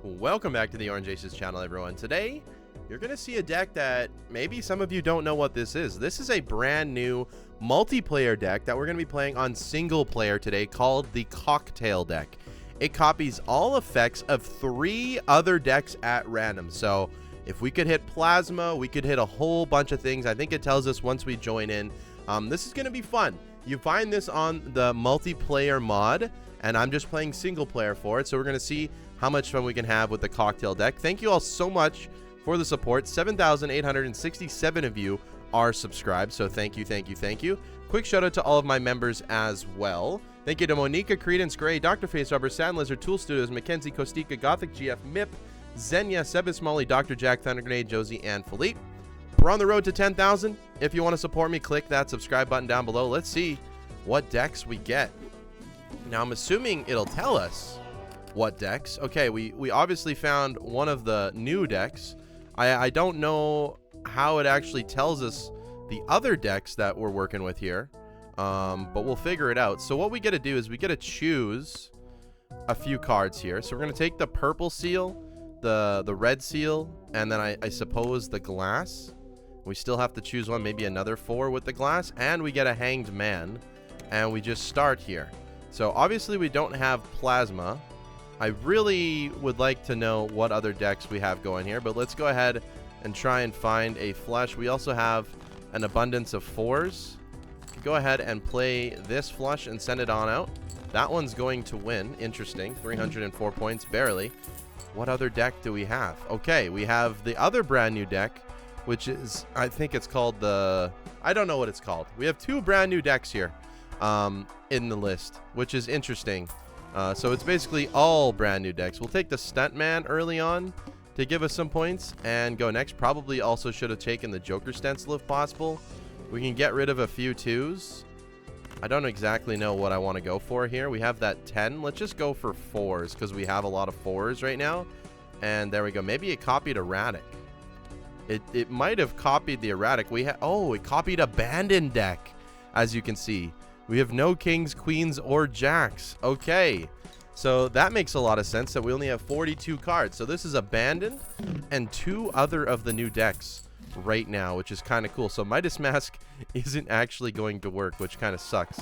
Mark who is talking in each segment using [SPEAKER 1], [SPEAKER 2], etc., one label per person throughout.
[SPEAKER 1] Welcome back to the Orange Aces channel, everyone. Today, you're going to see a deck that maybe some of you don't know what this is. This is a brand new multiplayer deck that we're going to be playing on single player today called the Cocktail deck. It copies all effects of 3 other decks at random. So if we could hit Plasma, we could hit a whole bunch of things. I think it tells us once we join in. This is going to be fun. You find this on the multiplayer mod, and I'm just playing single player for it. So we're going to see how much fun we can have with the Cocktail deck. Thank you all so much for the support. 7,867 of you are subscribed, so thank you, thank you, thank you. Quick shout out to all of my members as well. Thank you to Monica, Credence Gray, Dr. Face Rubber, Sand Lizard, Tool Studios, Mackenzie, Kostika, Gothic GF, Mip, Zenya, Sebas Molly, Dr. Jack, Thunder Grenade, Josie, and Philippe. We're on the road to 10,000. If you want to support me, click that subscribe button down below. Let's see what decks we get. Now, I'm assuming it'll tell us what decks. Okay, we obviously found one of the new decks. I don't know how it actually tells us the other decks that we're working with here, but we'll figure it out. So what we get to do is we get to choose a few cards here. So we're going to take the purple seal, the red seal, and then I suppose the glass. We still have to choose one, maybe another 4 with the glass, and we get a hanged man, and we just start here. So obviously we don't have Plasma. I really would like to know what other decks we have going here, but let's go ahead and try and find a flush. We also have an abundance of 4s. Go ahead and play this flush and send it on out. That one's going to win. Interesting. 304 points, barely. What other deck do we have? Okay, we have the other brand new deck, which is, I think it's called the... I don't know what it's called. We have 2 brand new decks here in the list, which is interesting. So it's basically all brand new decks. We'll take the Stuntman early on to give us some points and go next. Probably also should have taken the Joker Stencil if possible. We can get rid of a few 2s. I don't exactly know what I want to go for here. We have that 10. Let's just go for 4s because we have a lot of 4s right now. And there we go. Maybe it copied Erratic. It might have copied the Erratic. Oh, it copied Abandon deck, as you can see. We have no kings, queens, or jacks. Okay, so that makes a lot of sense that we only have 42 cards. So this is Abandoned and 2 other of the new decks right now, which is kind of cool. So Midas Mask isn't actually going to work, which kind of sucks.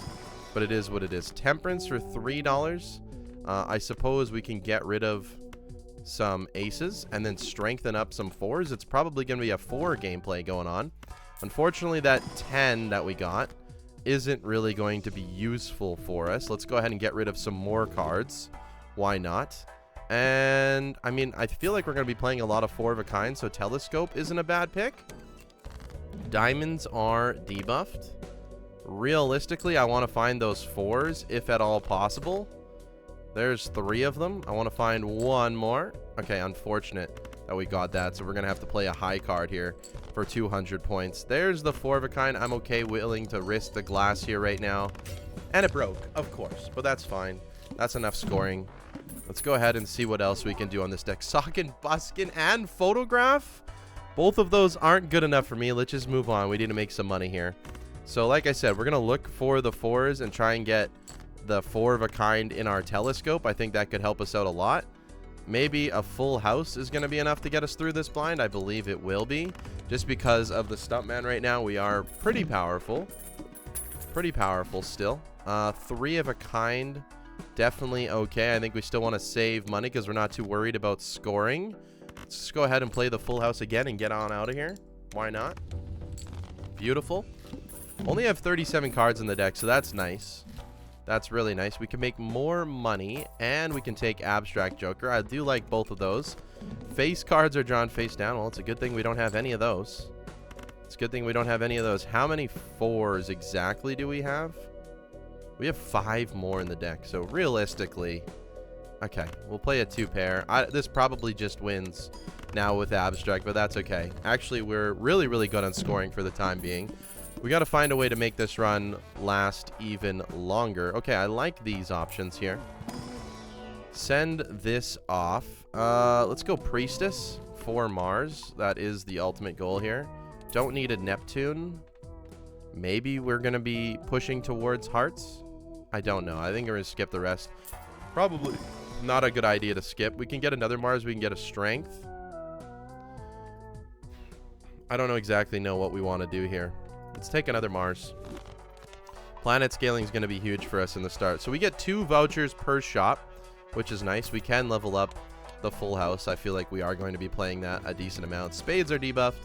[SPEAKER 1] But it is what it is. Temperance for $3. I suppose we can get rid of some aces and then strengthen up some 4s. It's probably going to be a 4 gameplay going on. Unfortunately, that 10 that we got isn't really going to be useful for us. Let's go ahead and get rid of some more cards. Why not? And I mean, I feel like we're going to be playing a lot of 4 of a kind, so Telescope isn't a bad pick. Diamonds are debuffed. Realistically, I want to find those 4s if at all possible. There's 3 of them. I want to find 1 more. Okay, unfortunate that we got that, so we're going to have to play a high card here for 200 points. There's the 4 of a kind. I'm okay willing to risk the glass here right now. And it broke, of course, but that's fine. That's enough scoring. Let's go ahead and see what else we can do on this deck. Socken, Buskin, and Photograph. Both of those aren't good enough for me. Let's just move on. We need to make some money here. So like I said, we're going to look for the 4s and try and get the 4 of a kind in our Telescope. I think that could help us out a lot. Maybe a full house is going to be enough to get us through this blind. I believe it will be. Just because of the Stuntman right now, we are pretty powerful. Pretty powerful still. 3 of a kind, definitely okay. I think we still want to save money because we're not too worried about scoring. Let's just go ahead and play the full house again and get on out of here. Why not? Beautiful. Only have 37 cards in the deck, so that's nice. That's really nice. We can make more money, and we can take Abstract Joker. I do like both of those. Face cards are drawn face down. Well, it's a good thing we don't have any of those. It's a good thing we don't have any of those. How many 4s exactly do we have? We have 5 more in the deck, so realistically... Okay, we'll play a 2-pair. This probably just wins now with Abstract, but that's okay. Actually, we're really, really good on scoring for the time being. We got to find a way to make this run last even longer. Okay, I like these options here. Send this off. Let's go Priestess for Mars. That is the ultimate goal here. Don't need a Neptune. Maybe we're going to be pushing towards Hearts. I don't know. I think we're going to skip the rest. Not a good idea to skip. We can get another Mars. We can get a strength. I don't exactly know what we want to do here. Let's take another Mars. Planet scaling is going to be huge for us in the start. So we get 2 vouchers per shop, which is nice. We can level up the full house. I feel like we are going to be playing that a decent amount. Spades are debuffed.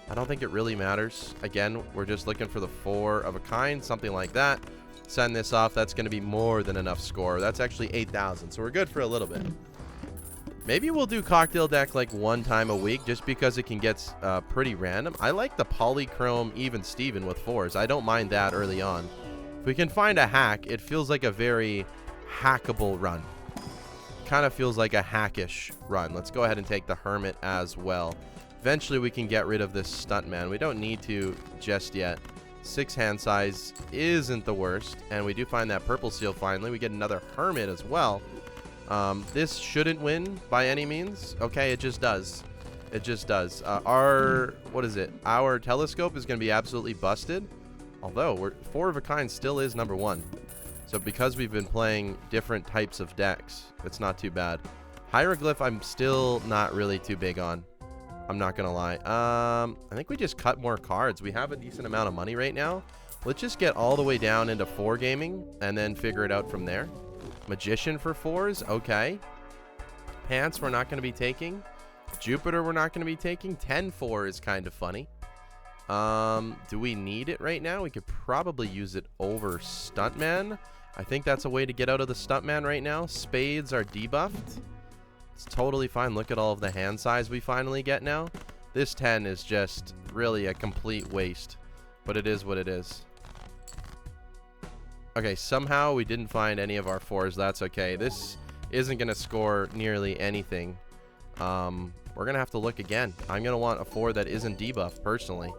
[SPEAKER 1] I don't think it really matters. Again, we're just looking for the 4 of a kind, something like that. Send this off. That's going to be more than enough score. That's actually 8,000, so we're good for a little bit. Maybe we'll do cocktail deck like 1 time a week just because it can get pretty random. I like the polychrome even Steven with 4s. I don't mind that early on. If we can find a hack, it feels like a very hackable run. Kind of feels like a hackish run. Let's go ahead and take the Hermit as well. Eventually we can get rid of this Stuntman. We don't need to just yet. 6 hand size isn't the worst. And we do find that purple seal finally. We get another Hermit as well. This shouldn't win by any means. Okay, it just does. It just does. Our telescope is going to be absolutely busted. Although, 4 of a kind still is number 1. So because we've been playing different types of decks, it's not too bad. Hieroglyph, I'm still not really too big on. I'm not going to lie. I think we just cut more cards. We have a decent amount of money right now. Let's just get all the way down into 4 gaming and then figure it out from there. Magician for 4s. Okay. Pants we're not going to be taking. Jupiter we're not going to be taking. 10-4 is kind of funny. Do we need it right now? We could probably use it over Stuntman. I think that's a way to get out of the Stuntman right now. Spades are debuffed. It's totally fine. Look at all of the hand size we finally get now. This 10 is just really a complete waste, but it is what it is. Okay, somehow we didn't find any of our 4s. That's okay. This isn't going to score nearly anything. We're going to have to look again. I'm going to want a 4 that isn't debuffed, personally.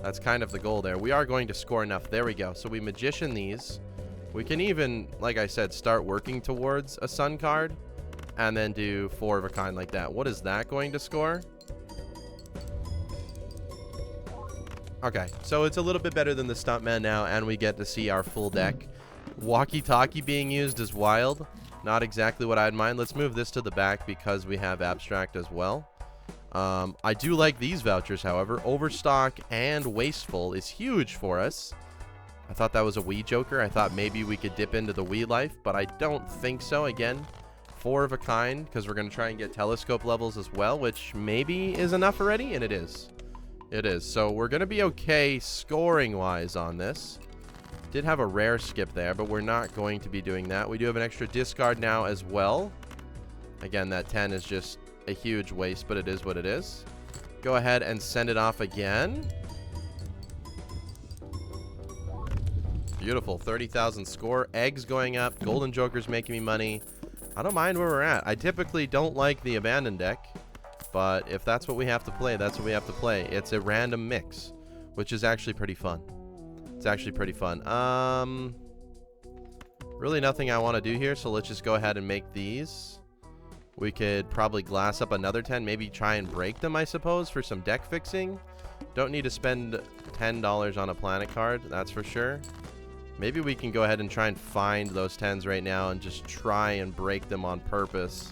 [SPEAKER 1] That's kind of the goal there. We are going to score enough. There we go. So we Magician these. We can even, like I said, start working towards a Sun card. And then do 4 of a kind like that. What is that going to score? Okay, so it's a little bit better than the Stuntman now. And we get to see our full deck. Walkie-talkie being used is wild. Not exactly what I'd mind. Let's move this to the back because we have Abstract as well. I do like these vouchers, however. Overstock and Wasteful is huge for us. I thought that was a Wii Joker. I thought maybe we could dip into the Wii life, but I don't think so. Again, 4 of a kind because we're going to try and get telescope levels as well, which maybe is enough already, and it is. It is. So we're going to be okay scoring-wise on this. Did have a rare skip there, but we're not going to be doing that. We do have an extra discard now as well. Again, that 10 is just a huge waste, but it is what it is. Go ahead and send it off again. Beautiful. 30,000 score. Eggs going up. Golden Joker's making me money. I don't mind where we're at. I typically don't like the abandoned deck, but if that's what we have to play, that's what we have to play. It's a random mix, which is actually pretty fun. It's actually pretty fun. Really nothing I want to do here, so let's just go ahead and make these. We could probably glass up another 10, maybe try and break them, I suppose, for some deck fixing. Don't need to spend $10 on a planet card, that's for sure. Maybe we can go ahead and try and find those 10s right now and just try and break them on purpose.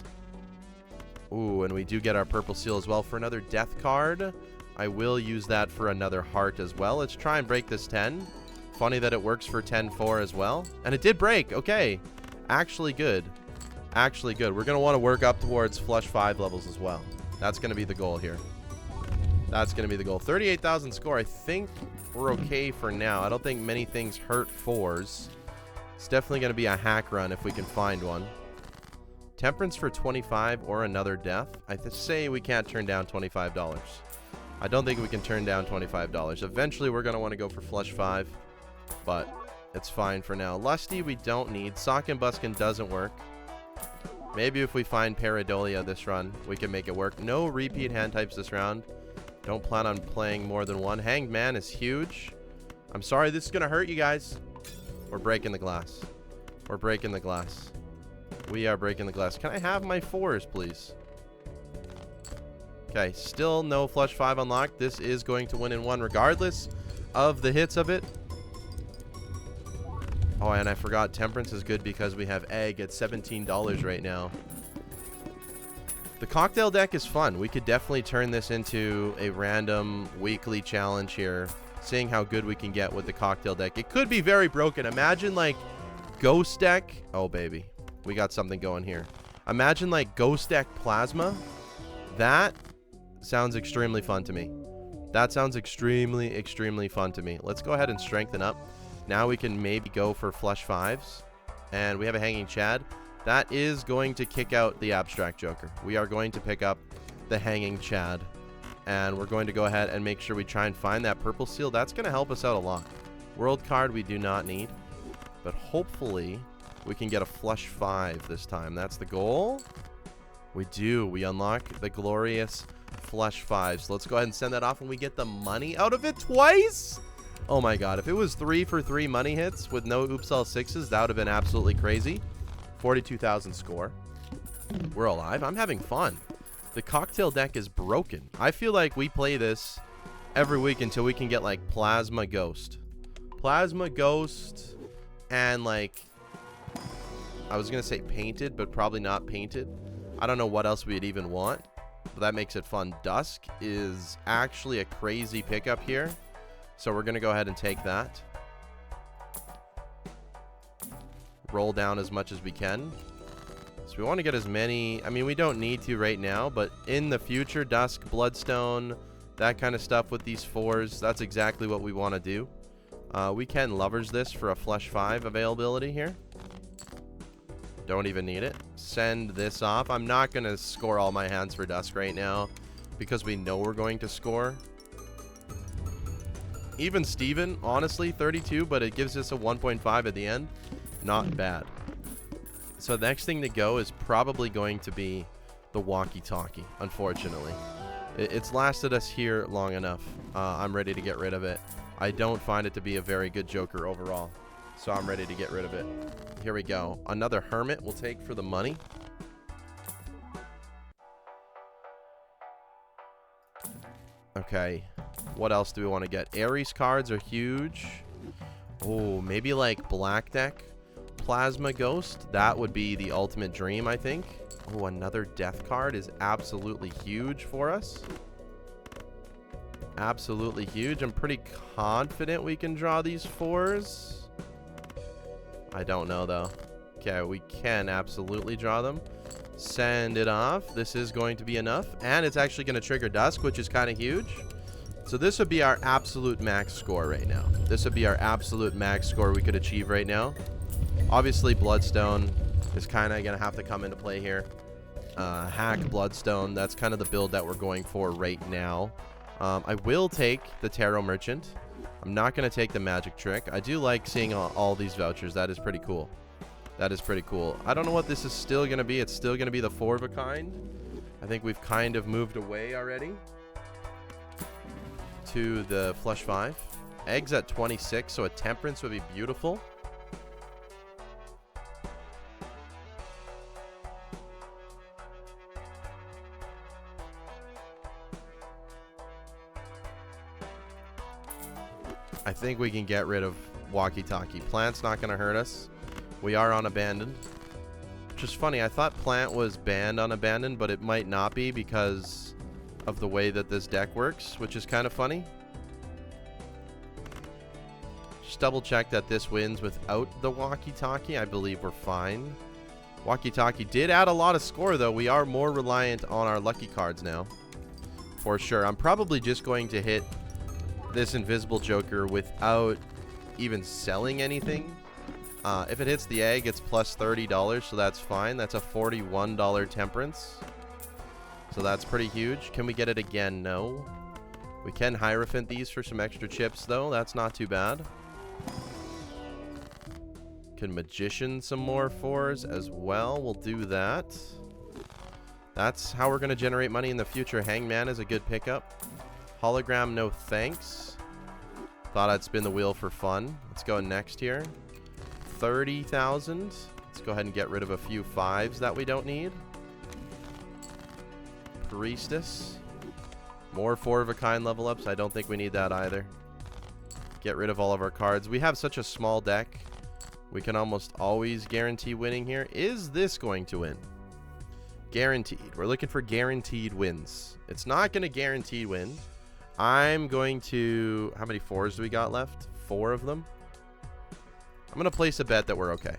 [SPEAKER 1] Ooh, and we do get our purple seal as well for another death card. I will use that for another heart as well. Let's try and break this 10. Funny that it works for 10-4 as well. And it did break. Okay. Actually good. Actually good. We're going to want to work up towards flush 5 levels as well. That's going to be the goal here. That's going to be the goal. 38,000 score. I think we're okay for now. I don't think many things hurt 4s. It's definitely going to be a hack run if we can find one. Temperance for 25 or another death. I say we can't turn down $25. I don't think we can turn down $25. Eventually, we're going to want to go for flush 5, but it's fine for now. Lusty, we don't need. Sock and Buskin doesn't work. Maybe if we find Pareidolia this run, we can make it work. No repeat hand types this round. Don't plan on playing more than one. Hanged Man is huge. I'm sorry, this is going to hurt you guys. We're breaking the glass. We're breaking the glass. We are breaking the glass. Can I have my 4s, please? Okay, still no flush 5 unlocked. This is going to win in 1 regardless of the hits of it. Oh, and I forgot Temperance is good because we have Egg at $17 right now. The cocktail deck is fun. We could definitely turn this into a random weekly challenge here, seeing how good we can get with the cocktail deck. It could be very broken. Imagine like ghost deck. Oh, baby. We got something going here. Imagine like ghost deck plasma. That sounds extremely fun to me. That sounds extremely, extremely fun to me. Let's go ahead and strengthen up. Now we can maybe go for flush fives. And we have a hanging Chad. That is going to kick out the abstract joker. We are going to pick up the hanging Chad. And we're going to go ahead and make sure we try and find that purple seal. That's going to help us out a lot. World card we do not need. But hopefully we can get a flush 5 this time. That's the goal. We do. We unlock the glorious flush 5. So let's go ahead and send that off and we get the money out of it twice. Oh my god. If it was 3 for 3 money hits with no oops all 6s, that would have been absolutely crazy. 42,000 score. We're alive. I'm having fun. The cocktail deck is broken. I feel like we play this every week until we can get like Plasma Ghost. Plasma Ghost and like, I was going to say painted, but probably not painted. I don't know what else we'd even want, but that makes it fun. Dusk is actually a crazy pickup here. So we're going to go ahead and take that. Roll down as much as we can. So we want to get as many. I mean, we don't need to right now, but in the future, Dusk, Bloodstone, that kind of stuff with these 4s, that's exactly what we want to do. We can Lovers this for a flush 5 availability here. Don't even need it. Send this off. I'm not going to score all my hands for Dusk right now because we know we're going to score. Even Steven, honestly, 32, but it gives us a 1.5 at the end. Not bad. So the next thing to go is probably going to be the walkie-talkie, unfortunately. It's lasted us here long enough. I'm ready to get rid of it. I don't find it to be a very good joker overall, so I'm ready to get rid of it. Here we go. Another Hermit we'll take for the money. Okay. What else do we want to get? Ares cards are huge. Oh, maybe like Black Deck. Plasma Ghost. That would be the ultimate dream, I think. Oh, another Death card is absolutely huge for us. Absolutely huge. I'm pretty confident we can draw these 4s. I don't know, though. Okay, we can absolutely draw them. Send it off. This is going to be enough. And it's actually going to trigger Dusk, which is kind of huge. So this would be our absolute max score right now. This would be our absolute max score we could achieve right now. Obviously, Bloodstone is kind of going to have to come into play here. Hack Bloodstone. That's kind of the build that we're going for right now. I will take the Tarot Merchant. I'm not going to take the Magic Trick. I do like seeing all these vouchers. That is pretty cool. That is pretty cool. I don't know what this is still going to be. It's still going to be the 4 of a kind. I think we've kind of moved away already to the flush 5. Eggs at 26, so a Temperance would be beautiful. I think we can get rid of Walkie-Talkie. Plant's not going to hurt us. We are on Abandoned. Which is funny. I thought Plant was banned on Abandoned, but it might not be because of the way that this deck works, which is kind of funny. Just double check that this wins without the Walkie-Talkie. I believe we're fine. Walkie-Talkie did add a lot of score, though. We are more reliant on our lucky cards now. For sure. I'm probably just going to hit this Invisible Joker without even selling anything. If it hits the egg, it's plus $30, so that's fine. That's a $41 Temperance. So that's pretty huge. Can we get it again? No. We can Hierophant these for some extra chips, though. That's not too bad. Can Magician some more 4s as well. We'll do that. That's how we're going to generate money in the future. Hangman is a good pickup. Hologram, no thanks. Thought I'd spin the wheel for fun. Let's go next here. 30,000. Let's go ahead and get rid of a few 5s that we don't need. Priestess. More 4 of a kind level ups. I don't think we need that either. Get rid of all of our cards. We have such a small deck. We can almost always guarantee winning here. Is this going to win? Guaranteed. We're looking for guaranteed wins. It's not going to guaranteed win. I'm going to... How many 4s do we got left? 4 of them. I'm going to place a bet that we're okay.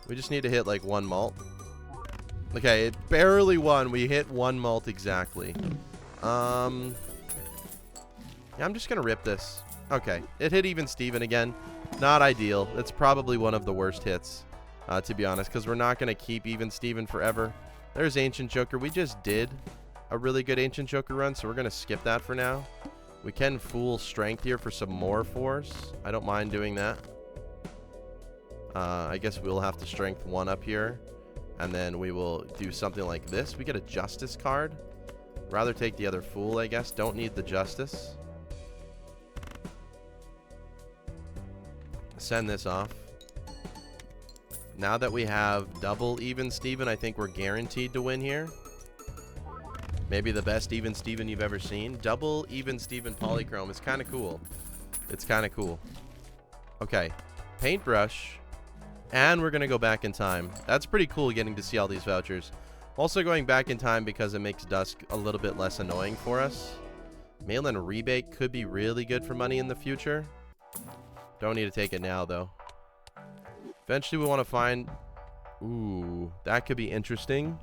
[SPEAKER 1] We just need to hit like 1 malt. Okay, it barely won. We hit 1 malt exactly. Yeah, I'm just going to rip this. Okay, it hit even Steven again. Not ideal. It's probably one of the worst hits, to be honest, because we're not going to keep even Steven forever. There's Ancient Joker. We just did a really good Ancient Joker run, so we're going to skip that for now. We can Fool Strength here for some more 4s. I don't mind doing that. I guess we'll have to Strength 1 up here, and then we will do something like this. We get a Justice card. Rather take the other Fool, I guess. Don't need the Justice. Send this off. Now that we have double even Steven, I think we're guaranteed to win here. Maybe the best even Steven you've ever seen. Double even Steven Polychrome is kind of cool. It's kind of cool. Okay. Paintbrush. And we're going to go back in time. That's pretty cool getting to see all these vouchers. Also going back in time because it makes Dusk a little bit less annoying for us. Mail-in Rebate could be really good for money in the future. Don't need to take it now, though. Eventually, we want to find... Ooh, that could be interesting.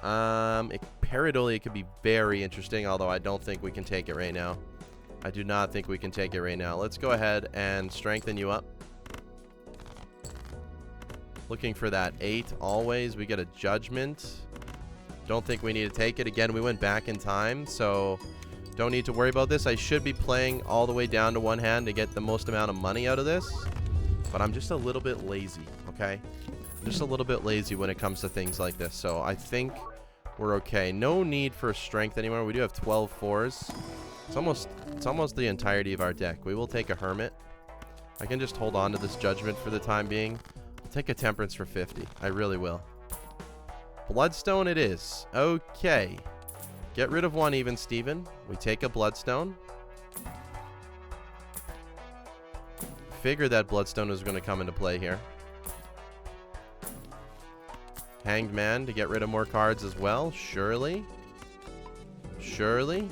[SPEAKER 1] Pareidolia, it could be very interesting, although I don't think we can take it right now. I do not think we can take it right now. Let's go ahead and strengthen you up. Looking for that 8 always. We get a Judgment. Don't think we need to take it. Again, we went back in time, so don't need to worry about this. I should be playing all the way down to 1 hand to get the most amount of money out of this, but I'm just a little bit lazy, okay? I'm just a little bit lazy when it comes to things like this, so I think we're okay. No need for strength anymore. We do have 12 4s. It's almost the entirety of our deck. We will take a Hermit. I can just hold on to this Judgment for the time being. I'll take a Temperance for 50. I really will. Bloodstone it is. Okay. Get rid of 1 even Steven. We take a Bloodstone. Figured that Bloodstone was going to come into play here. Hanged Man to get rid of more cards as well. Surely. Surely.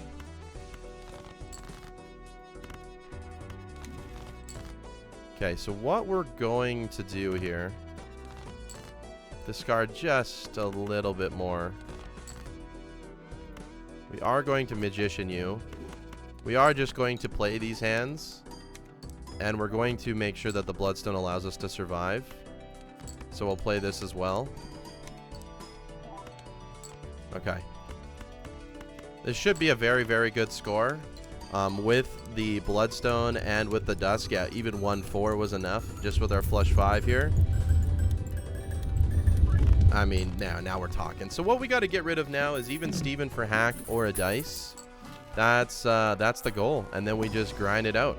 [SPEAKER 1] Okay, so what we're going to do here... Discard just a little bit more. We are going to Magician you. We are just going to play these hands. And we're going to make sure that the Bloodstone allows us to survive. So we'll play this as well. Okay. This should be a very, very good score. With the Bloodstone and with the Dusk, yeah, even 1-4 was enough. Just with our flush 5 here. I mean, now we're talking. So what we got to get rid of now is even Steven for hack or a dice. That's the goal. And then we just grind it out.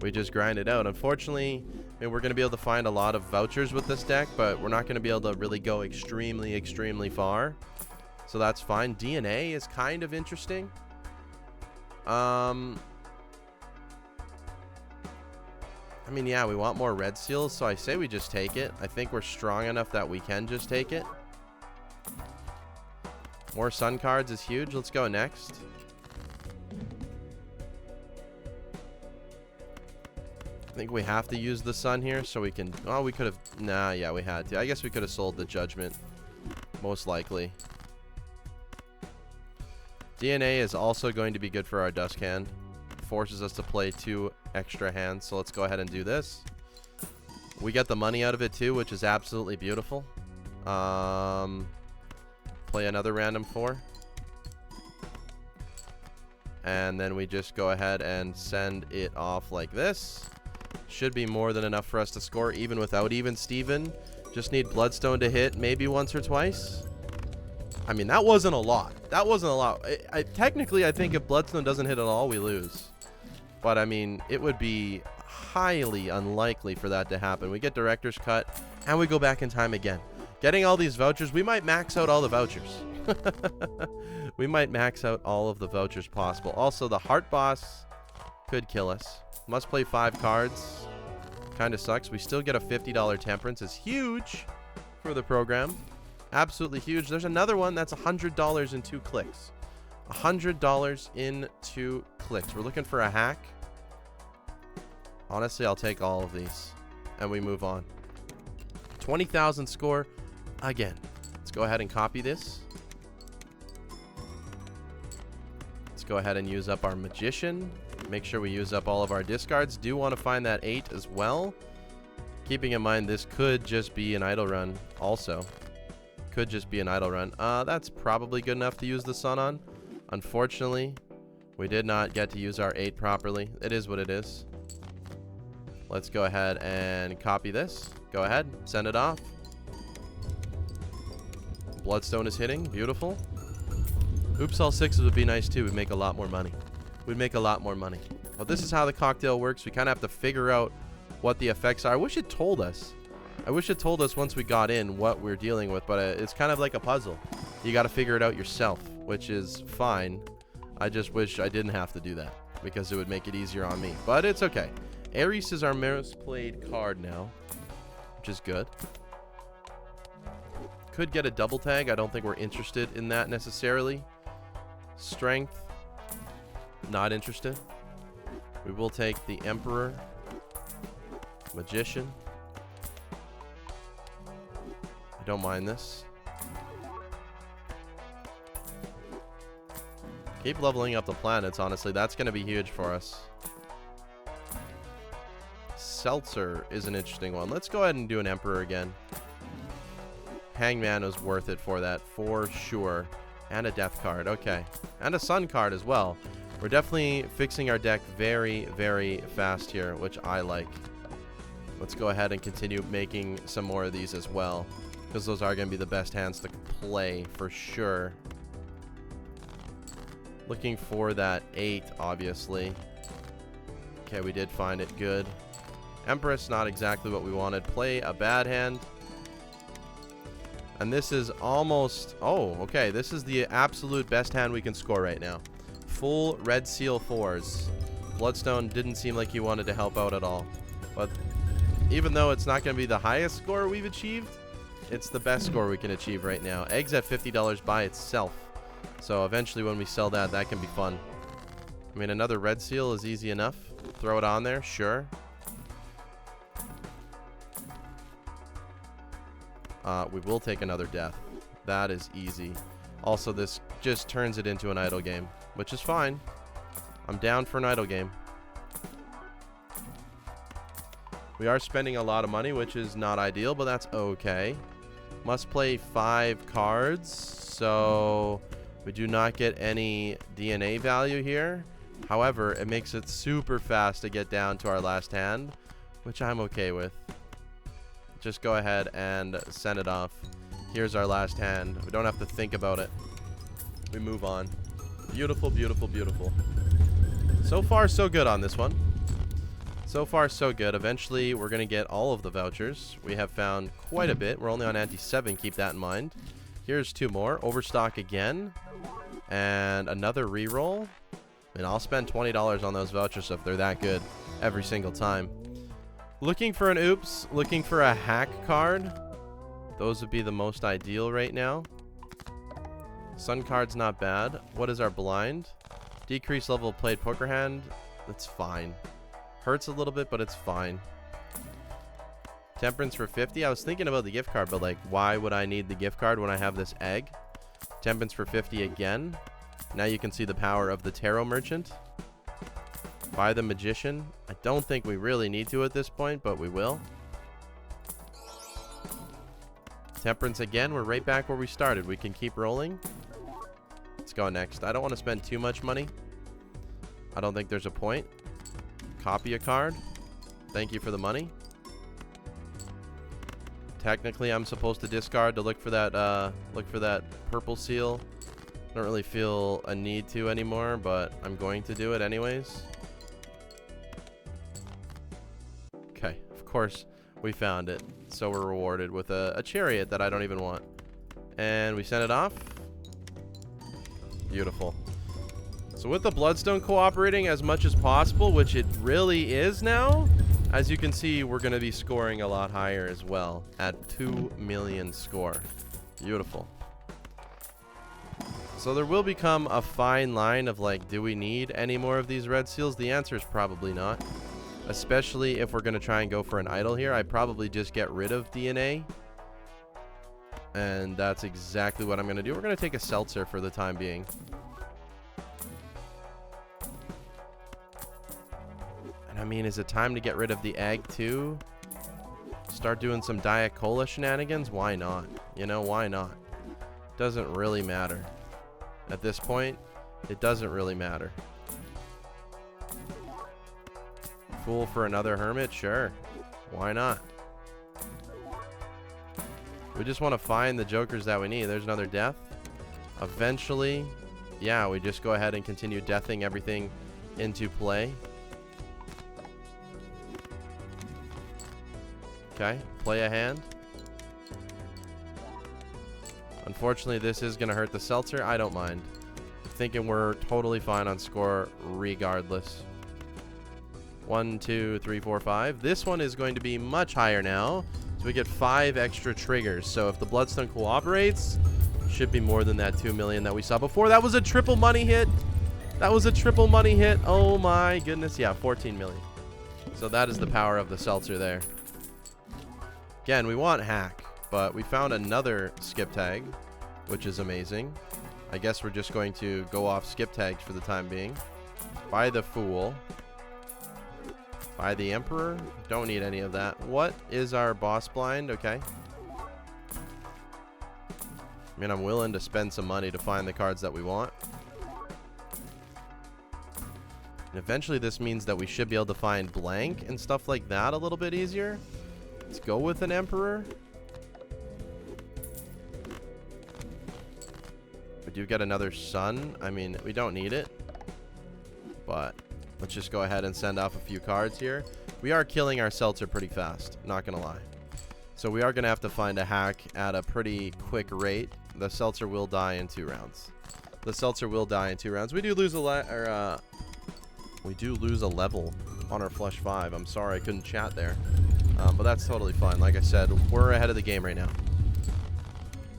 [SPEAKER 1] Unfortunately, I mean, we're going to be able to find a lot of vouchers with this deck, but we're not going to be able to really go extremely, extremely far. So that's fine. DNA is kind of interesting. I mean, yeah, we want more red seals, so I say we just take it. I think we're strong enough that we can just take it. More sun cards is huge. Let's go next. I think we have to use the sun here so we can... Oh, we could have... Nah, yeah, we had to. I guess we could have sold the Judgment. Most likely. DNA is also going to be good for our Dusk hand. Forces us to play 2 extra hands, so let's go ahead and do this. We get the money out of it too, which is absolutely beautiful. Play another random 4. And then we just go ahead and send it off like this. Should be more than enough for us to score even without even Steven. Just need Bloodstone to hit maybe once or twice. I mean, that wasn't a lot. Technically, I think if Bloodstone doesn't hit at all, we lose. But, I mean, it would be highly unlikely for that to happen. We get Director's Cut, and we go back in time again. Getting all these vouchers, we might max out all the vouchers. We might max out all of the vouchers possible. Also, the Heart Boss could kill us. Must play 5 cards. Kind of sucks. We still get a $50 Temperance. It's huge. for the program. Absolutely huge. There's another one that's $100 in 2 clicks. $100 in 2 clicks. We're looking for a hack. Honestly, I'll take all of these. And we move on. 20,000 score again. Let's go ahead and copy this. Let's go ahead and use up our magician. Make sure we use up all of our discards. Do want to find that 8 as well. Keeping in mind this could just be an idle run also. Could just be an idle run. That's probably good enough to use the sun on. Unfortunately, we did not get to use our 8 properly. It is what it is. Let's go ahead and copy this. Go ahead, send it off. Bloodstone is hitting. Beautiful. Oops, all 6s would be nice too. We'd make a lot more money. We'd make a lot more money. Well, this is how the cocktail works. We kind of have to figure out what the effects are. I wish it told us. I wish it told us once we got in what we're dealing with, but it's kind of like a puzzle. You got to figure it out yourself, which is fine. I just wish I didn't have to do that because it would make it easier on me, but it's okay. Ares is our most played card now, which is good. Could get a double tag. I don't think we're interested in that necessarily. Strength, not interested. We will take the Emperor, Magician. I don't mind this. Keep leveling up the planets, honestly. That's going to be huge for us. Seltzer is an interesting one. Let's go ahead and do an Emperor again. Hangman was worth it for that, for sure. And a Death card. Okay. And a Sun card as well. We're definitely fixing our deck very, very fast here, which I like. Let's go ahead and continue making some more of these as well, because those are going to be the best hands to play for sure. Looking for that 8, obviously. Okay, we did find it. Good. Empress, not exactly what we wanted. Play a bad hand. And this is almost... Oh, okay. This is the absolute best hand we can score right now. Full red seal 4s. Bloodstone didn't seem like he wanted to help out at all. But even though it's not going to be the highest score we've achieved, it's the best score we can achieve right now. Eggs at $50 by itself. So eventually when we sell that, that can be fun. I mean, another red seal is easy enough. Throw it on there, sure. We will take another death. That is easy. Also, this just turns it into an idle game, which is fine. I'm down for an idle game. We are spending a lot of money, which is not ideal, but that's okay. Must play 5 cards, so we do not get any DNA value here. However, it makes it super fast to get down to our last hand, which I'm okay with. Just go ahead and send it off. Here's our last hand. We don't have to think about it. We move on. Beautiful, beautiful, beautiful. So far, so good on this one. So far, so good. Eventually, we're going to get all of the vouchers. We have found quite a bit. We're only on ante 7. Keep that in mind. Here's 2 more. Overstock again. And another reroll. And I'll spend $20 on those vouchers if they're that good every single time. Looking for an oops. Looking for a hack card. Those would be the most ideal right now. Sun card's not bad. What is our blind? Decrease level of played poker hand. That's fine. Hurts a little bit, but it's fine. Temperance for 50. I was thinking about the gift card, but like, why would I need the gift card when I have this egg? Temperance for 50 again. Now you can see the power of the Tarot Merchant. Buy the Magician. I don't think we really need to at this point, but we will. Temperance again. We're right back where we started. We can keep rolling. Let's go next. I don't want to spend too much money. I don't think there's a point. Copy a card. Thank you for the money. Technically, I'm supposed to discard to look for that purple seal. I don't really feel a need to anymore, but I'm going to do it anyways. Okay, of course we found it. So we're rewarded with a chariot that I don't even want. And we send it off. Beautiful. So with the Bloodstone cooperating as much as possible, which it really is now, As you can see, we're going to be scoring a lot higher as well at 2 million score. Beautiful. So there will become a fine line of like, do we need any more of these red seals? The answer is probably not. Especially if we're going to try and go for an idol here. I'd probably just get rid of DNA. And that's exactly what I'm going to do. We're going to take a seltzer for the time being. And I mean, is it time to get rid of the egg too? Start doing some Diet Cola shenanigans? Why not? You know, why not? Doesn't really matter. At this point, it doesn't really matter. Fool for another hermit? Sure. Why not? We just want to find the jokers that we need. There's another death. Eventually, yeah, we just go ahead and continue deathing everything into play. Okay, play a hand. Unfortunately, this is going to hurt the seltzer. I don't mind. Thinking we're totally fine on score regardless. 1, 2, 3, 4, 5. This one is going to be much higher now. So we get 5 extra triggers. So if the Bloodstone cooperates, should be more than that 2 million that we saw before. That was a triple money hit. That was a triple money hit. Oh my goodness. Yeah, 14 million. So that is the power of the seltzer there. Again, we want hack, but we found another skip tag, which is amazing. I guess we're just going to go off skip tags for the time being. Buy the Fool. Buy the Emperor. Don't need any of that. What is our boss blind? Okay. I mean, I'm willing to spend some money to find the cards that we want. And eventually this means that we should be able to find blank and stuff like that a little bit easier. Let's go with an Emperor. We do get another Sun. I mean, we don't need it. But let's just go ahead and send off a few cards here. We are killing our seltzer pretty fast, not gonna lie. So we are gonna have to find a hack at a pretty quick rate. The seltzer will die in 2 rounds. The seltzer will die in 2 rounds. We do lose a level on our Flush 5. I'm sorry I couldn't chat there. But that's totally fine. Like I said, we're ahead of the game right now.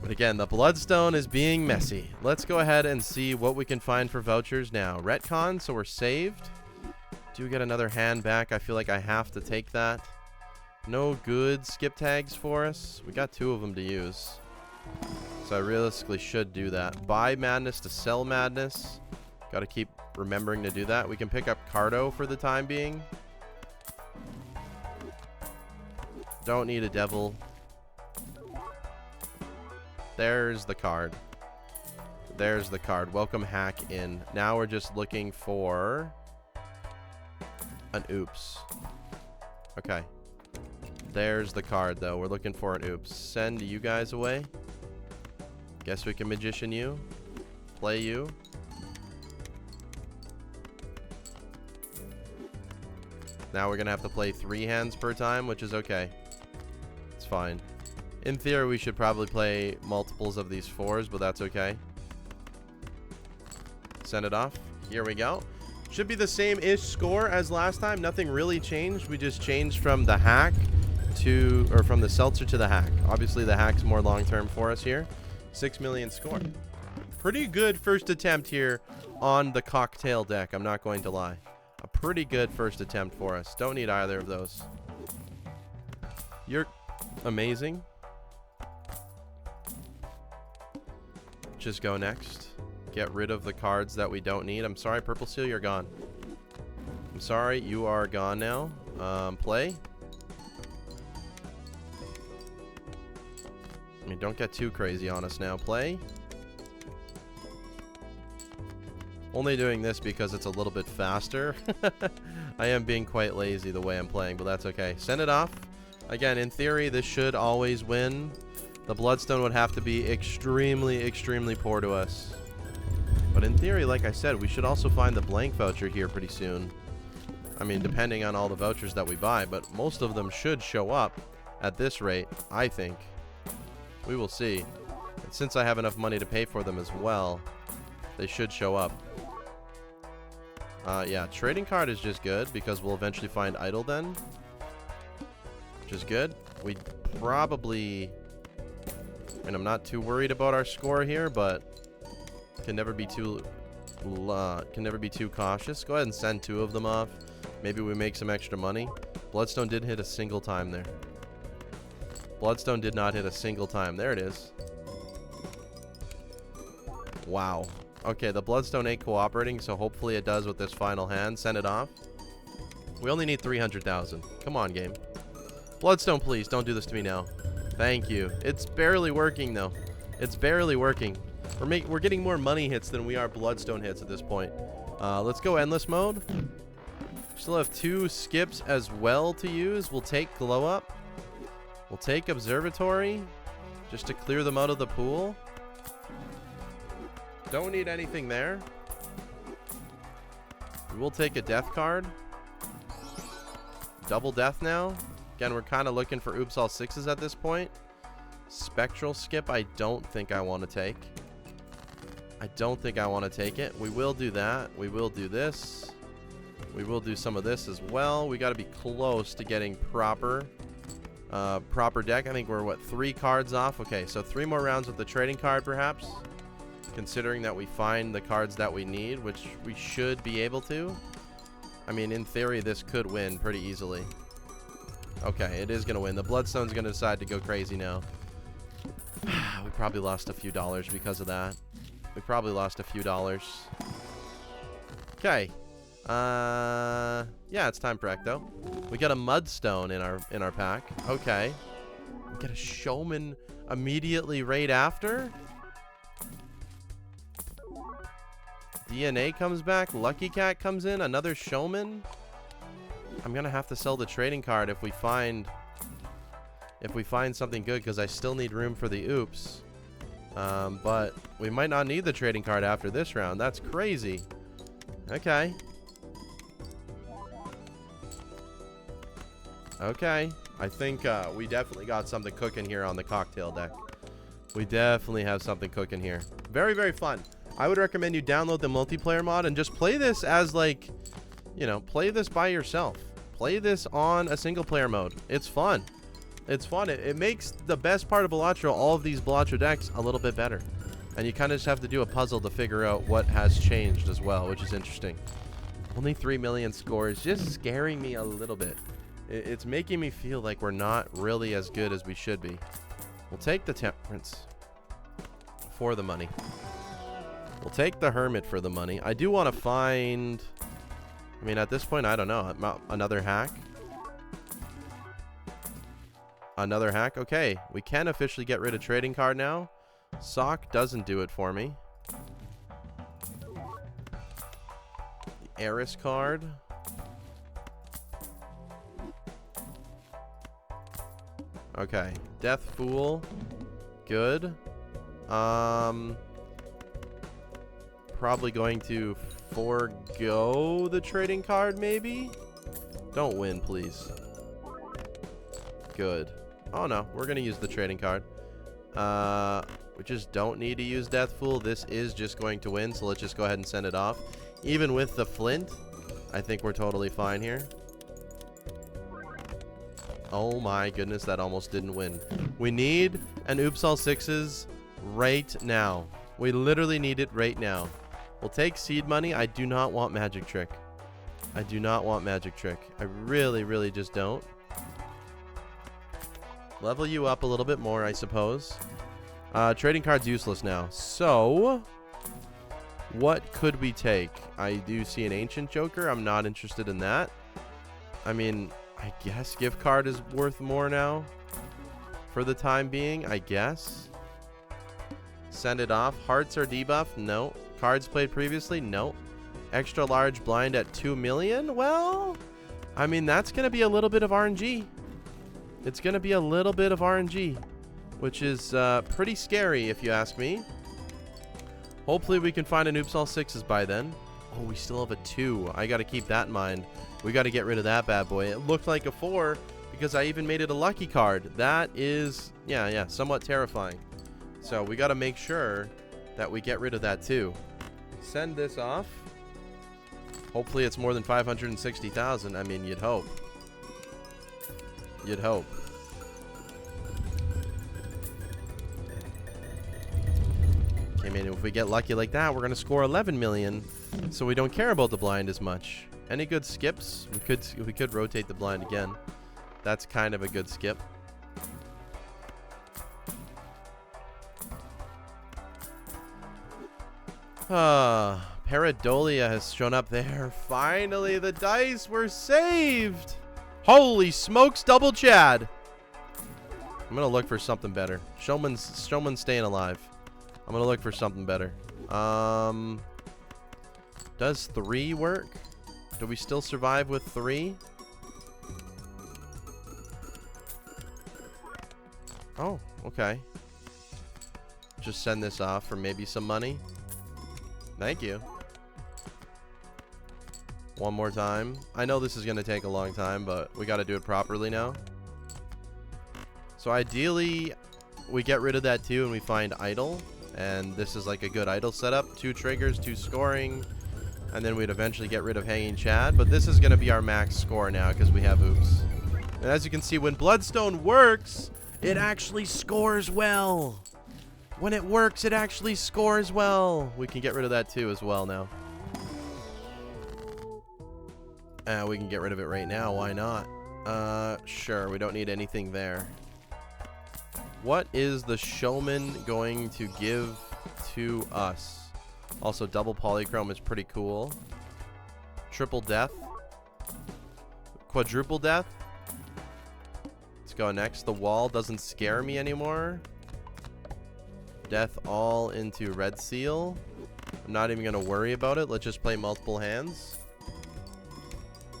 [SPEAKER 1] But again, the Bloodstone is being messy. Let's go ahead and see what we can find for vouchers now. Retcon, so we're saved. Do get another hand back. I feel like I have to take that. No good skip tags for us. We got 2 of them to use. So I realistically should do that. Buy Madness to sell Madness. Got to keep remembering to do that. We can pick up Cardo for the time being. Don't need a devil. There's the card. There's the card. Welcome hack in. Now we're just looking for an oops. Okay. There's the card, though. We're looking for an oops. Send you guys away. Guess we can magician you. Play you. Now we're going to have to play 3 hands per time, which is okay. It's fine. In theory, we should probably play multiples of these 4s, but that's okay. Send it off. Here we go. Should be the same-ish score as last time. Nothing really changed. We just changed from the hack to, or from the seltzer to the hack. Obviously, the hack's more long-term for us here. 6 million score. Pretty good first attempt here on the cocktail deck. I'm not going to lie. A pretty good first attempt for us. Don't need either of those. You're amazing. Just go next. Get rid of the cards that we don't need. I'm sorry, Purple Seal, you're gone. I'm sorry, you are gone now. Play. I mean, don't get too crazy on us now. Play. Only doing this because it's a little bit faster. I am being quite lazy the way I'm playing, but that's okay. Send it off. Again, in theory, this should always win. The Bloodstone would have to be extremely, extremely poor to us. But in theory, like I said, we should also find the blank voucher here pretty soon. I mean, depending on all the vouchers that we buy, but most of them should show up at this rate, I think. We will see. And since I have enough money to pay for them as well, they should show up. Yeah, trading card is just good because we'll eventually find idle then. which is good. We probably... And I'm not too worried about our score here, but can never be too cautious. Go ahead and send 2 of them off. Maybe we make some extra money. Bloodstone did hit a single time there. Bloodstone did not hit a single time. There it is. Wow. Okay, the Bloodstone ain't cooperating, so hopefully it does with this final hand. Send it off. We only need 300,000. Come on, game. Bloodstone, please, don't do this to me now. Thank you. It's barely working, though. It's barely working. We're getting more money hits than we are Bloodstone hits at this point. Let's go endless mode. Still have 2 skips as well to use. We'll take Glow Up. We'll take Observatory just to clear them out of the pool. Don't need anything there. We will take a death card. Double death now. Again, we're kind of looking for oops all 6s at this point. Spectral skip, I don't think I want to take. I don't think I want to take it. We will do that. We will do this. We will do some of this as well. We got to be close to getting proper deck. I think we're, what, 3 cards off? Okay, so 3 more rounds with the trading card, perhaps. Considering that we find the cards that we need, which we should be able to. I mean, in theory, this could win pretty easily. Okay, it is going to win. The Bloodstone's going to decide to go crazy now. We probably lost a few dollars because of that. We probably lost a few dollars. Okay. Yeah, it's time for Ecto. We got a Mudstone in our pack. Okay. We get a Showman immediately right after. DNA comes back. Lucky Cat comes in. Another Showman. I'm gonna have to sell the trading card if we find something good, because I still need room for the oops. But we might not need the trading card after this round. That's crazy. Okay. Okay. I think we definitely got something cooking here on the cocktail deck. We definitely have something cooking here. Very, very fun. I would recommend you download the multiplayer mod and just play this as, like, you know, play this by yourself. Play this on a single player mode. It's fun. It's fun. It makes the best part of Balatro, all of these Balatro decks, a little bit better. And you kind of just have to do a puzzle to figure out what has changed as well, which is interesting. Only 3 million scores, just scaring me a little bit. It's making me feel like we're not really as good as we should be. We'll take the Temperance for the money. We'll take the Hermit for the money. I do want to find... I mean, at this point, I don't know. Another hack. Another hack. Okay, we can officially get rid of trading card now. Sock doesn't do it for me. The Eris card. Okay, Death Fool. Good. Probably going to forego the trading card, maybe? Don't win, please. Good. Oh, no. We're going to use the trading card. We just don't need to use Death Fool. This is just going to win, so let's just go ahead and send it off. Even with the Flint, I think we're totally fine here. Oh, my goodness. That almost didn't win. We need an Oops All Sixes right now. We literally need it right now. We'll take seed money. I do not want Magic Trick. I do not want Magic Trick. I really, really just don't. Level you up a little bit more, I suppose. Trading card's useless now. So, what could we take? I do see an Ancient Joker. I'm not interested in that. I mean, I guess gift card is worth more now. For the time being, I guess. Send it off. Hearts are debuff? No. Cards played previously? No. Extra large blind at 2 million? Well, I mean, that's going to be a little bit of RNG. It's going to be a little bit of RNG, which is pretty scary if you ask me. Hopefully we can find an Oops All Sixes by then. Oh, we still have a 2. I got to keep that in mind. We got to get rid of that bad boy. It looked like a 4 because I even made it a lucky card. That is, yeah, somewhat terrifying. So we got to make sure that we get rid of that too. Send this off. Hopefully it's more than 560,000. I mean, you'd hope. You'd hope. Okay, man, if we get lucky like that, we're going to score 11 million. So we don't care about the blind as much. Any good skips? We could rotate the blind again. That's kind of a good skip. Paradolia has shown up there. Finally, the dice were saved. Holy smokes, double Chad. I'm gonna look for something better. Showman's staying alive. I'm gonna look for something better. Does 3 work? Do we still survive with 3? Oh, okay. Just send this off for maybe some money. Thank you. One more time. I know this is going to take a long time, but we got to do it properly now. So ideally, we get rid of that too and we find idle. And this is like a good idle setup. 2 triggers, 2 scoring. And then we'd eventually get rid of hanging Chad. But this is going to be our max score now because we have oops. And as you can see, when Bloodstone works, it actually scores well. When it works, it actually scores well. We can get rid of that too as well now. We can get rid of it right now. Why not? Sure. We don't need anything there. What is the showman going to give to us? Also, double polychrome is pretty cool. Triple death. Quadruple death. Let's go next. The wall doesn't scare me anymore. Death all into red seal. I'm not even going to worry about it. Let's just play multiple hands.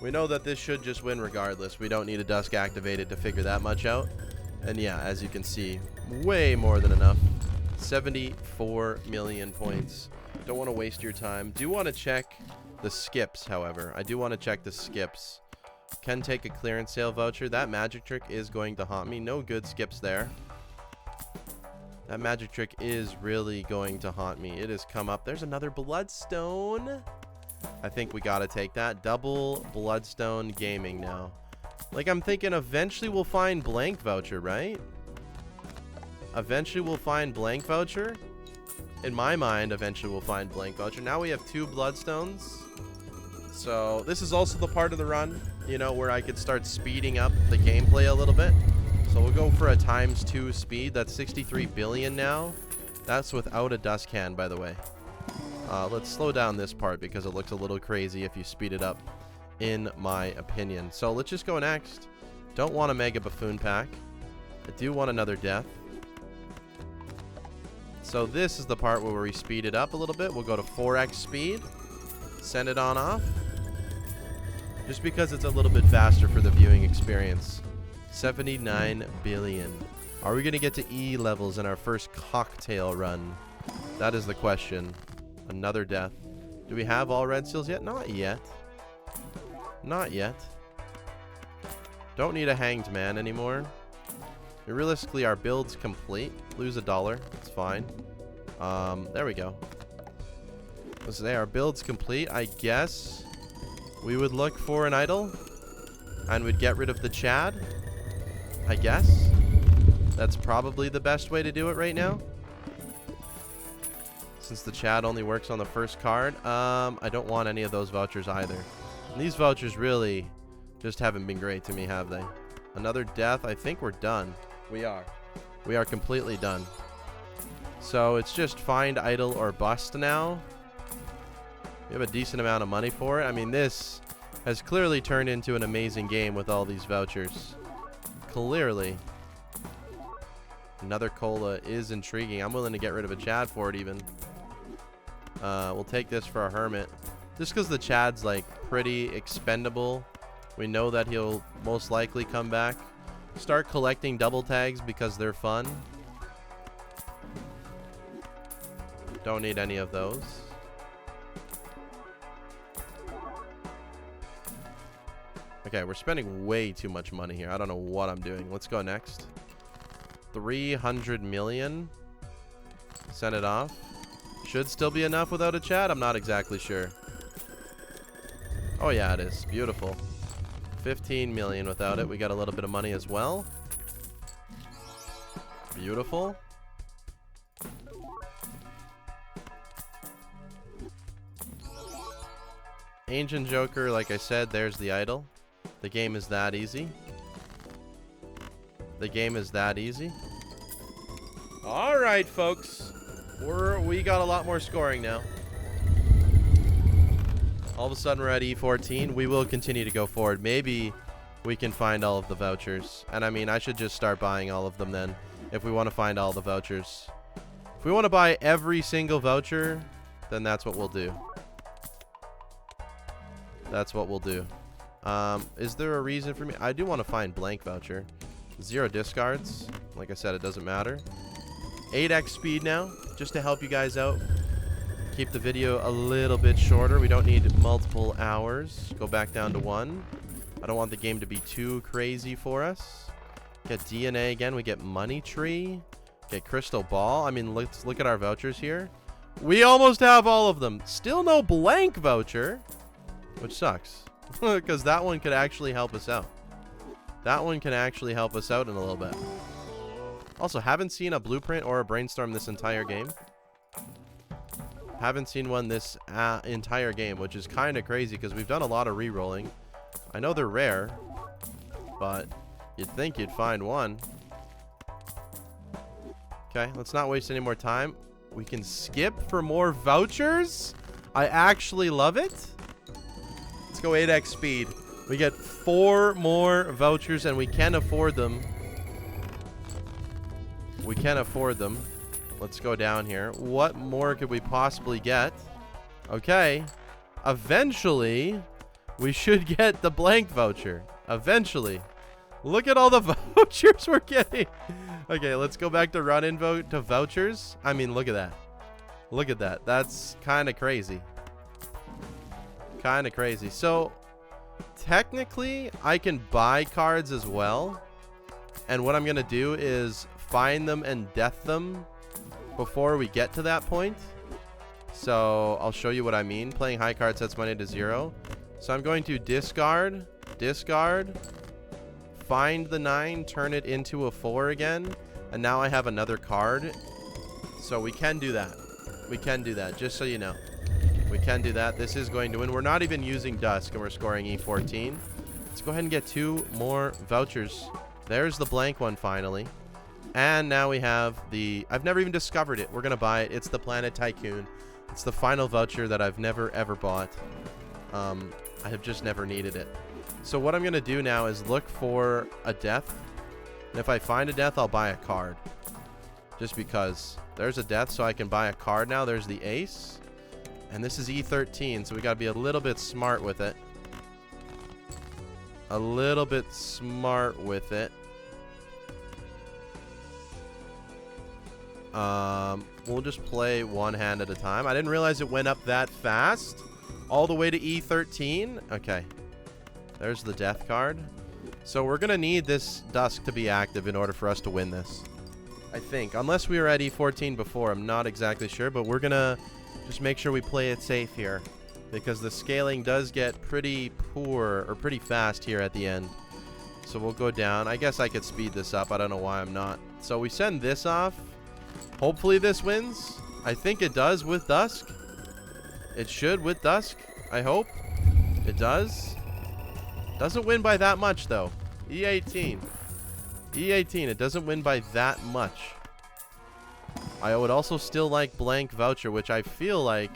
[SPEAKER 1] We know that this should just win regardless. We don't need a dusk activated to figure that much out. And yeah, as you can see, way more than enough. 74 million points. Don't want to waste your time. Do want to check the skips, however. I do want to check the skips. Can take a clearance sale voucher. That magic trick is going to haunt me. No good skips there. That magic trick is really going to haunt me. It has come up. There's another bloodstone. I think we got to take that. Double bloodstone gaming now. Like, I'm thinking eventually we'll find blank voucher, right? Eventually we'll find blank voucher. In my mind, eventually we'll find blank voucher. Now we have 2 bloodstones. So this is also the part of the run, you know, where I could start speeding up the gameplay a little bit. So we'll go for a ×2 speed. That's 63 billion now. That's without a dust can, by the way. Let's slow down this part because it looks a little crazy if you speed it up, in my opinion. So let's just go next. Don't want a Mega Buffoon pack. I do want another death. So this is the part where we speed it up a little bit. We'll go to 4x speed. Send it on off. Just because it's a little bit faster for the viewing experience. 79 billion. Are we going to get to E levels in our first cocktail run? That is the question. Another death. Do we have all red seals yet? Not yet. Not yet. Don't need a hanged man anymore. Realistically, our build's complete. Lose $1. It's fine. There we go. Let's say our build's complete. I guess we would look for an idol. And we'd get rid of the Chad. I guess. That's probably the best way to do it right now. Since the Chad only works on the first card. I don't want any of those vouchers either. And these vouchers really just haven't been great to me, have they? Another death. I think we're done. We are. We are completely done. So it's just find idol or bust now. We have a decent amount of money for it. I mean, this has clearly turned into an amazing game with all these vouchers. Clearly. Another cola is intriguing. I'm willing to get rid of a Chad for it even. We'll take this for a hermit. Just because the Chad's like pretty expendable. We know that he'll most likely come back. Start collecting double tags because they're fun. Don't need any of those. Okay, we're spending way too much money here. I don't know what I'm doing. Let's go next. 300 million. Send it off. Should still be enough without a Chad. I'm not exactly sure. Oh yeah, it is. Beautiful. 15 million without it. We got a little bit of money as well. Beautiful. Ancient Joker, like I said, there's the idol. The game is that easy. The game is that easy. All right, folks. We got a lot more scoring now. All of a sudden, we're at E14. We will continue to go forward. Maybe we can find all of the vouchers. And I mean, I should just start buying all of them then, if we want to find all the vouchers. If we want to buy every single voucher, then that's what we'll do. That's what we'll do. Is there a reason for me? I do want to find blank voucher. 0 discards. Like I said, it doesn't matter. 8x speed now, just to help you guys out. Keep the video a little bit shorter. We don't need multiple hours. Go back down to 1. I don't want the game to be too crazy for us. Get DNA again. We get money tree. Get crystal ball. I mean, let's look at our vouchers here. We almost have all of them. Still no blank voucher, which sucks. Because that one could actually help us out. That one can actually help us out in a little bit. Also, haven't seen a blueprint or a brainstorm this entire game. Haven't seen one this entire game, which is kind of crazy because we've done a lot of re-rolling. I know they're rare, but you'd think you'd find one. Okay, let's not waste any more time. We can skip for more vouchers. I actually love it. Let's go 8x speed. We get 4 more vouchers and we can afford them. We can afford them. Let's go down here. What more could we possibly get? Okay. Eventually, we should get the blank voucher. Eventually. Look at all the vouchers we're getting. Okay, let's go back to run-in vote to vouchers. I mean, look at that. Look at that. That's kind of crazy. Kind of crazy. So, technically, I can buy cards as well. And what I'm going to do is find them and death them before we get to that point. So I'll show you what I mean. Playing high card sets money to 0. So I'm going to discard, find the 9, turn it into a 4 again, and now I have another card. So we can do that. We can do that, just so you know. We can do that. This is going to win. We're not even using Dusk, and we're scoring E14. Let's go ahead and get 2 more vouchers. There's the blank one finally. And now we have the... I've never even discovered it. We're going to buy it. It's the Planet Tycoon. It's the final voucher that I've never, ever bought. I have just never needed it. So what I'm going to do now is look for a death. And if I find a death, I'll buy a card. Just because. There's a death, so I can buy a card now. There's the ace. And this is E13, so we got to be a little bit smart with it. A little bit smart with it. We'll just play one hand at a time. I didn't realize it went up that fast. All the way to E13. Okay. There's the death card. So we're going to need this Dusk to be active in order for us to win this. I think. Unless we were at E14 before. I'm not exactly sure. But we're going to just make sure we play it safe here. Because the scaling does get pretty poor or pretty fast here at the end. So we'll go down. I guess I could speed this up. I don't know why I'm not. So we send this off. Hopefully this wins. I think it does with Dusk. It should with Dusk. I hope. It does. Doesn't win by that much though. E18. E18. It doesn't win by that much. I would also still like blank voucher, which I feel like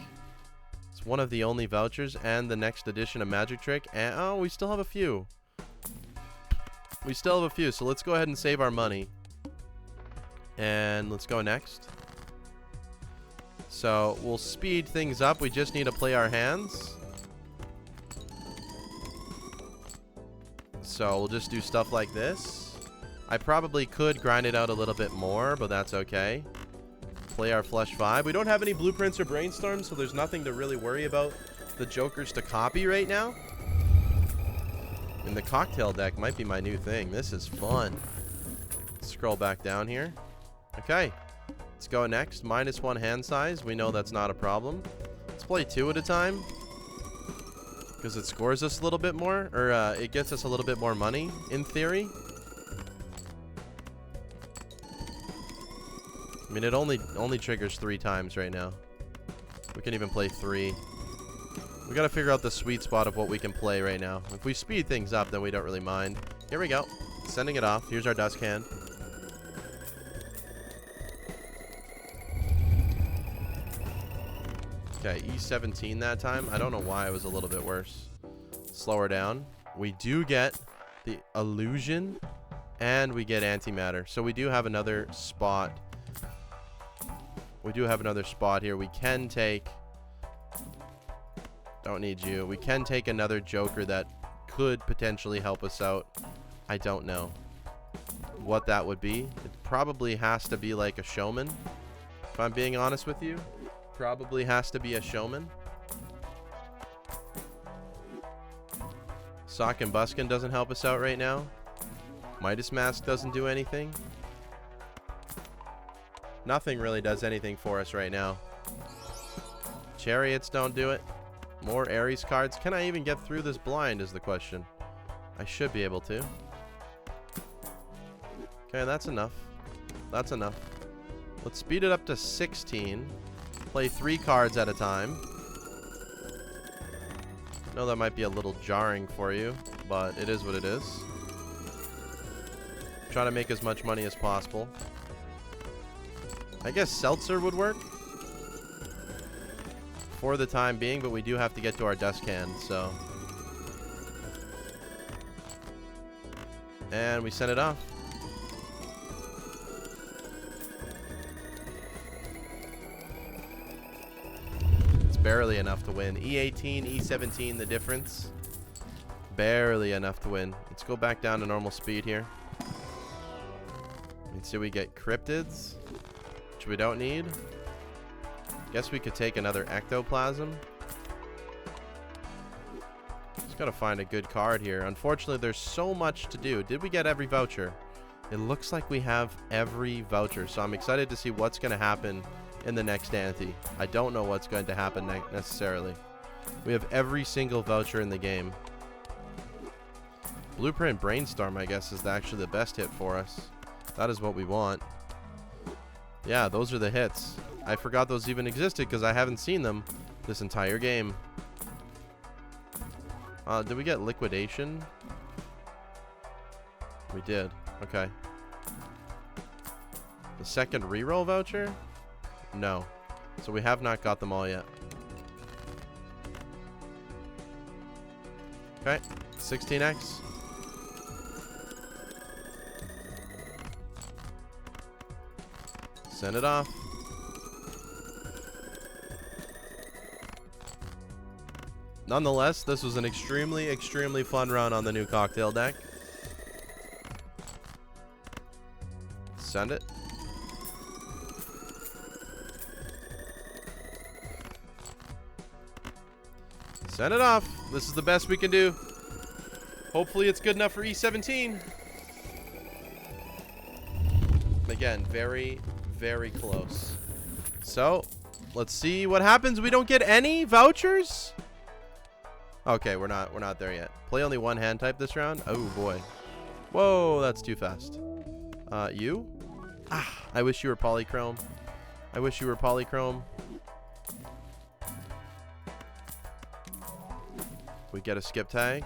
[SPEAKER 1] it's one of the only vouchers and the next edition of Magic Trick. And oh, we still have a few. We still have a few. So let's go ahead and save our money. And let's go next. So we'll speed things up. We just need to play our hands. So we'll just do stuff like this. I probably could grind it out a little bit more, but that's okay. Play our flush 5. We don't have any blueprints or brainstorms, so there's nothing to really worry about the jokers to copy right now. And the cocktail deck might be my new thing. This is fun. Scroll back down here. Okay, let's go next. -1 hand size. We know that's not a problem. Let's play 2 at a time. Because it scores us a little bit more, or it gets us a little bit more money, in theory. I mean, it only triggers 3 times right now. We can even play 3. We gotta figure out the sweet spot of what we can play right now. If we speed things up, then we don't really mind. Here we go. Sending it off. Here's our dust can. Okay, E17 that time. I don't know why it was a little bit worse. Slower down. We do get the illusion, and we get antimatter. So we do have another spot. We do have another spot here. We can take... Don't need you. We can take another Joker that could potentially help us out. I don't know what that would be. It probably has to be like a showman. If I'm being honest with you. Probably has to be a showman. Sock and Buskin doesn't help us out right now. Midas Mask doesn't do anything. Nothing really does anything for us right now. Chariots don't do it. More Ares cards. Can I even get through this blind is the question. I should be able to. Okay, that's enough. That's enough. Let's speed it up to 16. Play 3 cards at a time. I know that might be a little jarring for you, but it is what it is. Try to make as much money as possible. I guess Seltzer would work for the time being, but we do have to get to our dust can, so. And we send it off. It's barely enough to win. E18, E17, the difference. Barely enough to win. Let's go back down to normal speed here. And see, we get cryptids, which we don't need. Guess we could take another ectoplasm. Just gotta find a good card here. Unfortunately, there's so much to do. Did we get every voucher? It looks like we have every voucher, so I'm excited to see what's going to happen in the next ante. I don't know what's going to happen necessarily. We have every single voucher in the game. Blueprint Brainstorm, I guess, is actually the best hit for us. That is what we want. Yeah, those are the hits. I forgot those even existed because I haven't seen them this entire game. Did we get Liquidation? We did. Okay. The second reroll voucher? No. So we have not got them all yet. Okay. 16x. Send it off. Nonetheless, this was an extremely, extremely fun run on the new cocktail deck. Send it. Send it off. This is the best we can do. Hopefully it's good enough for E17. Again, very, very close. So, let's see what happens. We don't get any vouchers? Okay, we're not there yet. Play only one hand type this round. Oh boy. Whoa, that's too fast. You? Ah, I wish you were polychrome. I wish you were polychrome. We get a skip tag.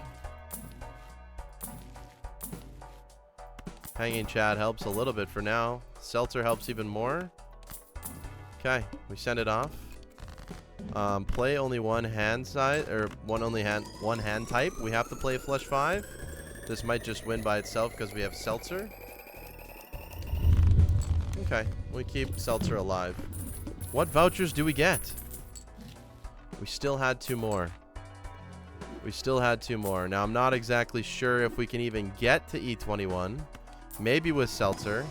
[SPEAKER 1] Hanging Chad helps a little bit for now. Seltzer helps even more. Okay, we send it off. Play only one hand side, or one hand type. We have to play flush 5. This might just win by itself because we have Seltzer. Okay, we keep Seltzer alive. What vouchers do we get? We still had 2 more. We still had 2 more. Now, I'm not exactly sure if we can even get to E21. Maybe with Seltzer.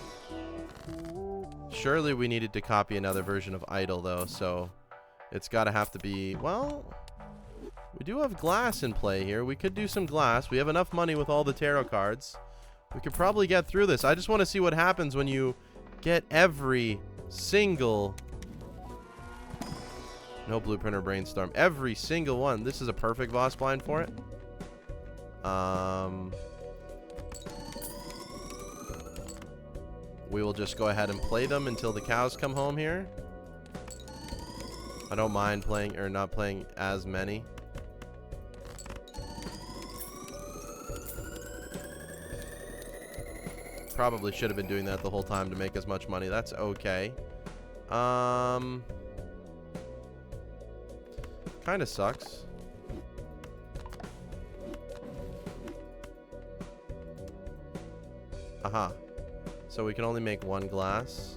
[SPEAKER 1] Surely we needed to copy another version of Idol, though, so it's got to have to be... Well, we do have glass in play here. We could do some glass. We have enough money with all the tarot cards. We could probably get through this. I just want to see what happens when you get every single No blueprint or brainstorm. Every single one. This is a perfect boss blind for it. We will just go ahead and play them until the cows come home here. I don't mind playing or not playing as many. Probably should have been doing that the whole time to make as much money. That's okay. Kind of sucks. Aha. So we can only make one glass.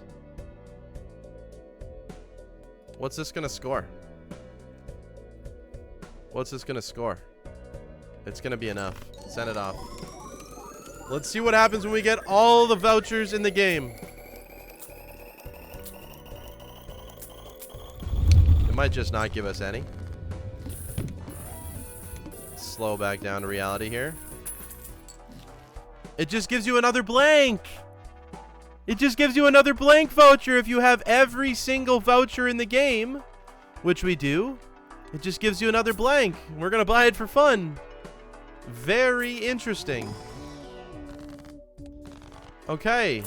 [SPEAKER 1] What's this gonna score? What's this gonna score? It's gonna be enough. Send it off. Let's see what happens when we get all the vouchers in the game. It might just not give us any. Slow back down to reality here. It just gives you another blank. It just gives you another blank voucher if you have every single voucher in the game, which we do. It just gives you another blank. We're going to buy it for fun. Very interesting. Okay.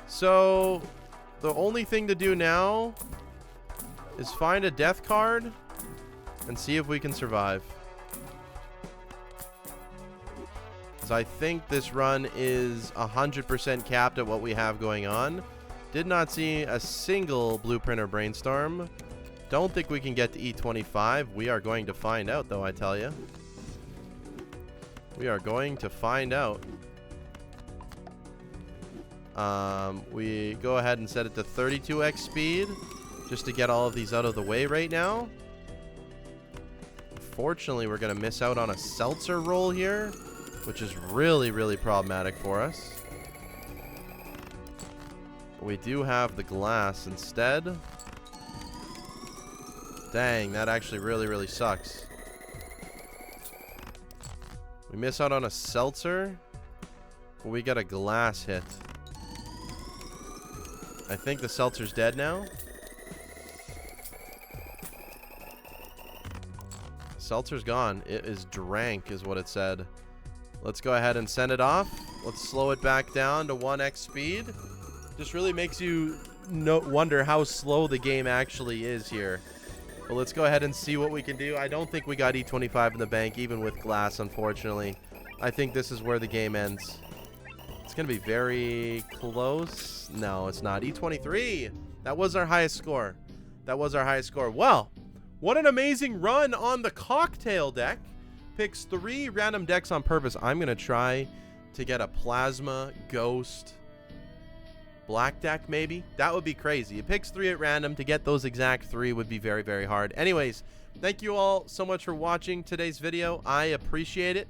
[SPEAKER 1] So, the only thing to do now is find a death card and see if we can survive. Because I think this run is 100% capped at what we have going on. Did not see a single blueprint or brainstorm. Don't think we can get to E25. We are going to find out, though, I tell you. We are going to find out. We go ahead and set it to 32x speed just to get all of these out of the way right now. Unfortunately, we're going to miss out on a seltzer roll here, which is really, really problematic for us. We do have the glass instead. Dang, that actually really, really sucks. We miss out on a seltzer. We got a glass hit. I think the seltzer's dead now. Seltzer's gone. It is drank is what it said. Let's go ahead and send it off. Let's slow it back down to 1x speed. Just really makes you wonder how slow the game actually is here. But let's go ahead and see what we can do. I don't think we got E25 in the bank, even with glass, unfortunately. I think this is where the game ends. It's going to be very close. No, it's not. E23. That was our highest score. That was our highest score. Well, what an amazing run on the cocktail deck. Picks 3 random decks on purpose. I'm going to try to get a plasma, ghost, black deck maybe. That would be crazy. It picks 3 at random. To get those exact 3 would be very, very hard. Anyways, thank you all so much for watching today's video. I appreciate it.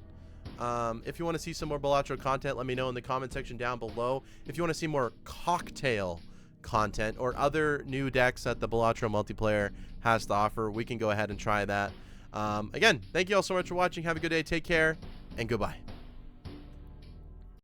[SPEAKER 1] If you want to see some more Balatro content, let me know in the comment section down below. If you want to see more cocktail content or other new decks that the Balatro multiplayer has to offer, we can go ahead and try that. Again, thank you all so much for watching. Have a good day. Take care, and goodbye.